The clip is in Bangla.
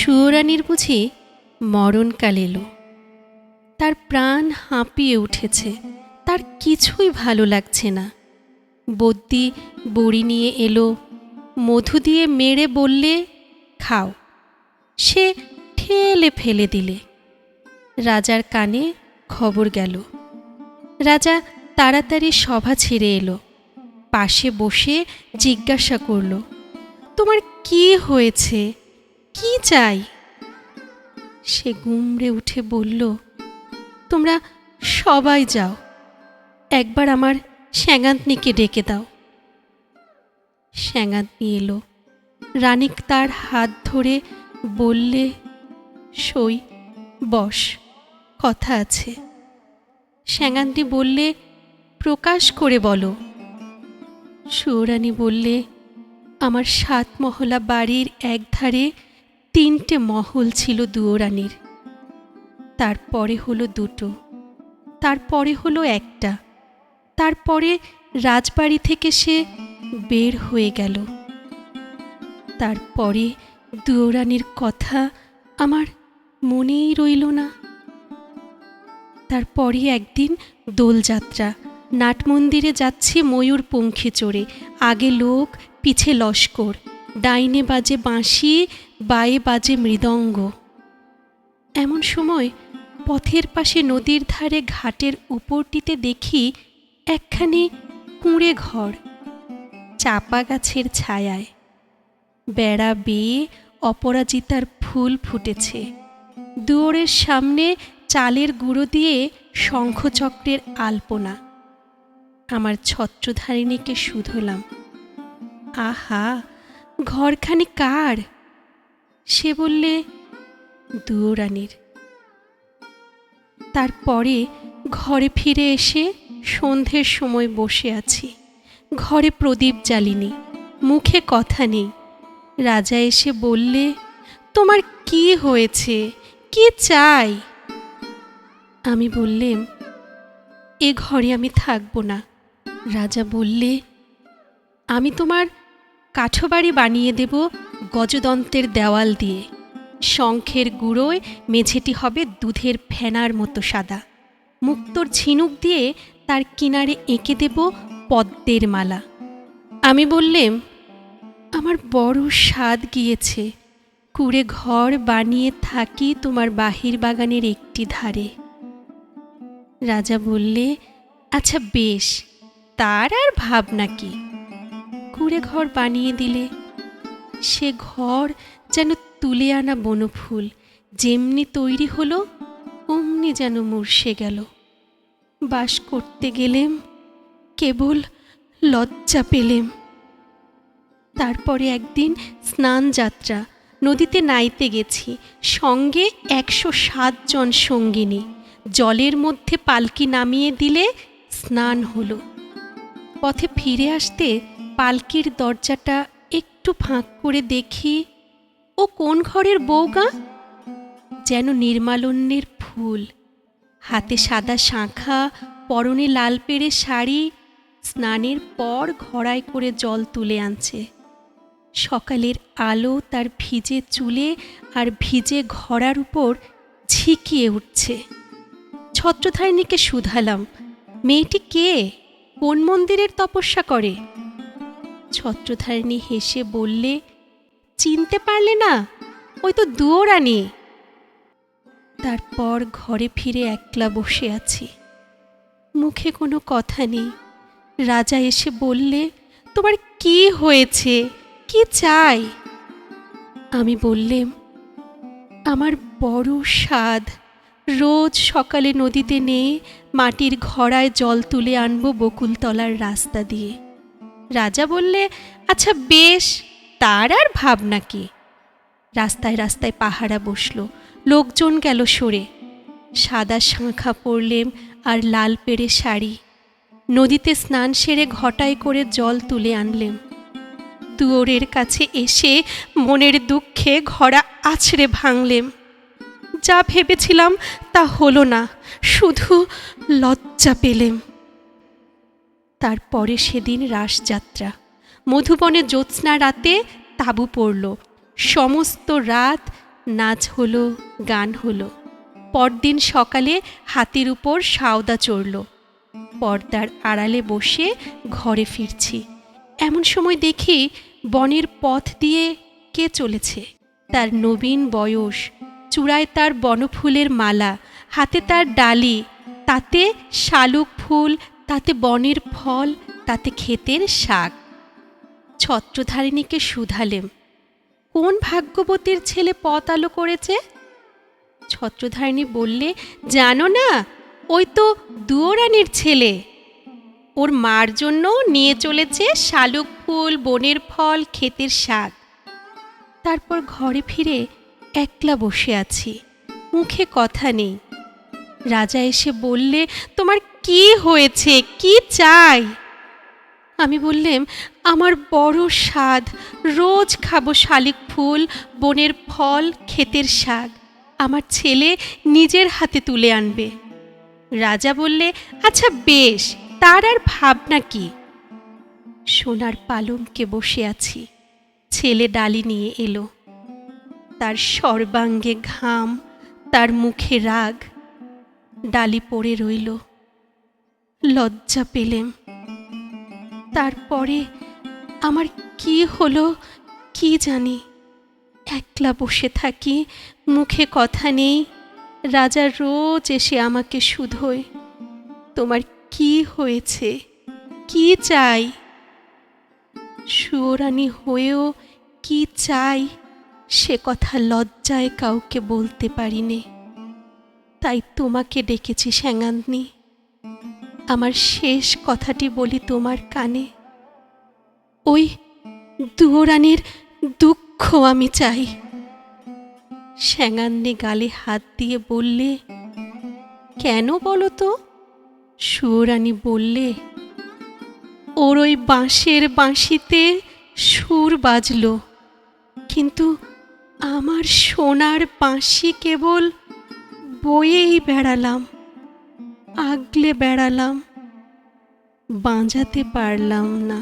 সুয়োরানীর বুঝি মরণকাল এলো। তার প্রাণ হাঁপিয়ে উঠেছে, তার কিছুই ভালো লাগছে না। বদ্যি বড়ি নিয়ে এলো, মধু দিয়ে মেরে বললে, খাও। সে ঠেলে ফেলে দিলে। রাজার কানে খবর গেল। রাজা তাড়াতাড়ি সভা ছেড়ে এলো, পাশে বসে জিজ্ঞাসা করল, তোমার কি হয়েছে, কি চাই? সে গুমড়ে উঠে বলল, তোমরা সবাই যাও, একবার আমার স্যাঙাতনীকে ডেকে দাও। স্যাঙাতনী এলো। রানী তার হাত ধরে বললে, সই, বস, কথা আছে। স্যাঙাতনী বললে, প্রকাশ করে বলো। সুয়োরানী বললে, আমার 7 মহলা বাড়ির একধারে 3টে মহল ছিল দুয়োরানীর। তারপরে হলো 2টো, তারপরে হলো 1টা, তারপরে রাজবাড়ি থেকে সে বের হয়ে গেল। তারপরে দুয়োরানীর কথা আমার মনেই রইল না। তারপরে একদিন দোলযাত্রা, নাটমন্দিরে যাচ্ছি ময়ূর পঙ্খে চড়ে, আগে লোক পিছে লস্কর, ডাইনে বাজে বাঁশি, বায়ে বাজে মৃদঙ্গ। এমন সময় পথের পাশে নদীর ধারে ঘাটের উপরটিতে দেখি একখানি কুঁড়ে ঘর, চাপা গাছের ছায়ায়। বেড়া বেয়ে অপরাজিতার ফুল ফুটেছে। দুয়ারের সামনে চালের গুঁড়ো দিয়ে শঙ্খচক্রের আলপনা। আমার ছত্রধারিণীকে শুধলাম, আহা, ঘরখানি কার? সে বললে, দুয়োরানীর। তারপরে ঘরে ফিরে এসে সন্ধ্যের সময় বসে আছি। ঘরে প্রদীপ জ্বালিনি, মুখে কথা নেই। রাজা এসে বললে, তোমার কি হয়েছে, কি চাই? আমি বললেম, এ ঘরে আমি থাকব না। রাজা বললে, আমি তোমার কাঠবাড়ি বানিয়ে দেব গজদন্তের দেওয়াল দিয়ে। শঙ্খের গুঁড়োয় মেঝেটি হবে দুধের ফেনার মতো সাদা। মুক্তোর ঝিনুক দিয়ে তার কিনারে এঁকে দেব পদ্মের মালা। আমি বললেম, আমার বড় স্বাদ গিয়েছে, কুঁড়ে ঘর বানিয়ে থাকি তোমার বাহির বাগানের একটি ধারে। রাজা বললে, আচ্ছা বেশ, তার আর ভাবনা কি? কুঁড়ে ঘর বানিয়ে দিলে। সে ঘর যেন তুলে আনা বনফুল, যেমনি তৈরি হলো অমনি যেন মূর্ষে গেল। বাস করতে গেলেম, কেবল লজ্জা পেলেম। তারপরে একদিন স্নান যাত্রা, নদীতে নাইতে গেছি, সঙ্গে 107 জন সঙ্গিনী। জলের মধ্যে পালকি নামিয়ে দিলে স্নান হলো। পথে ফিরে আসতে পালকির দরজাটা একটু ফাঁক করে দেখি, ও কোন ঘরের বউ গা? যেন নির্মালন্যের ফুল, হাতে সাদা শাঁখা, পরনে লাল পেড়ে শাড়ি। স্নানের পর ঘড়ায় করে জল তুলে আনছে। সকালের আলো তার ভিজে চুলে আর ভিজে ঘড়ার উপর ঝিকিয়ে উঠছে। ছত্রধারিণীকে শুধালাম, মেয়েটি কে, কোন মন্দিরের তপস্যা করে? ছত্রধারিণী হেসে বললে, চিনতে পারলে না? ওই তো দুয়োরানী। তারপর ঘরে ফিরে একলা বসে আছি, মুখে কোনো কথা নেই। রাজা এসে বললে, তোমার কি হয়েছে, কি চাই? আমি বললেম, আমার বড় স্বাদ, রোজ সকালে নদীতে নিয়ে মাটির ঘড়ায় জল তুলে আনবো বকুলতলার রাস্তা দিয়ে। রাজা বললে, আচ্ছা বেশ, তার আর ভাবনা কি? রাস্তায় রাস্তায় পাহারা বসলো, লোকজন গেল সরে। সাদা শাঁখা পরলেম আর লাল পেড়ে শাড়ি। নদীতে স্নান সেরে ঘটায় করে জল তুলে আনলেম। দুয়োরের কাছে এসে মনের দুঃখে ঘড়া আছড়ে ভাঙলেম। যা ভেবেছিলাম তা হলো না, শুধু লজ্জা পেলেম। তারপরে সেদিন রাসযাত্রা। মধুবনে জ্যোৎস্না রাতে তাঁবু পড়ল। সমস্ত রাত নাচ হলো, গান হলো। পরদিন সকালে হাতির উপর সাওদা চড়ল। পর্দার আড়ালে বসে ঘরে ফিরছি, এমন সময় দেখি বনের পথ দিয়ে কে চলেছে। তার নবীন বয়স, চূড়ায় তার বনফুলের মালা, হাতে তার ডালি, তাতে শালুক ফুল, তাতে বনের ফল, তাতে ক্ষেতের শাক। ছত্রধারিণীকে শুধালেম, কোন ভাগ্যবতীর ছেলে পথ আলো করেছে? ছত্রধারিণী বললে, জানো না, ওই তো দুয়োরানির ছেলে। ওর মার জন্য নিয়ে চলেছে শালুক ফুল, বনের ফল, ক্ষেতের শাক। তারপর ঘরে ফিরে একলা বসে আছি, মুখে কথা নেই। রাজা এসে বললে, তোমার কি হয়েছে, কি চাই? আমি বললেম, আমার বড় স্বাদ, রোজ খাবো শালিক ফুল, বনের ফল, ক্ষেতের শাক। আমার ছেলে নিজের হাতে তুলে আনবে। রাজা বললে, আচ্ছা বেশ, তার আর ভাবনা কি। সোনার পালঙ্কে বসে আছি, ছেলে ডালি নিয়ে এলো। তার সর্বাঙ্গে ঘাম, তার মুখে রাগ। ডালি পড়ে রইল। লজ্জা পেলেম। তারপরে আমার কি হলো কি জানি, একলা বসে থাকি, মুখে কথা নেই। রাজা রোজ এসে আমাকে শুধোয়, তোমার কি হয়েছে, কি চাই? সুয়োরানী হয়েও কি চাই সে কথা লজ্জায় কাউকে বলতে পারিনে। তাই তোমাকে ডেকেছি স্যাঙান্নি, আমার শেষ কথাটি বলি তোমার কানে। ওই দুয়োরানীর দুঃখ আমি চাই। স্যাঙান্নি গালে হাত দিয়ে বললে, কেন বলো তো? সুয়োরানী বললে, ওর ওই বাঁশের বাঁশিতে সুর বাজল, কিন্তু আমার সোনার বাঁশি কেবল বয়েই বেড়ালাম, আগলে বেড়ালাম, বাজাতে পারলাম না।